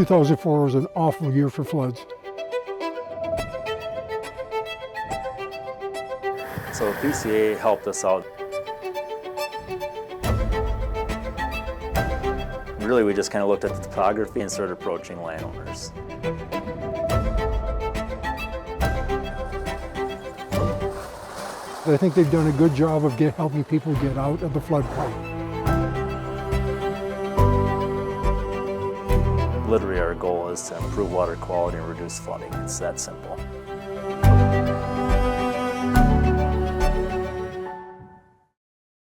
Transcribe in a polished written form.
2004 was an awful year for floods. So MPCA helped us out. Really, we just kind of looked at the topography and started approaching landowners. I think they've done a good job of helping people get out of the floodplain. Literally, our goal is to improve water quality and reduce flooding. It's that simple.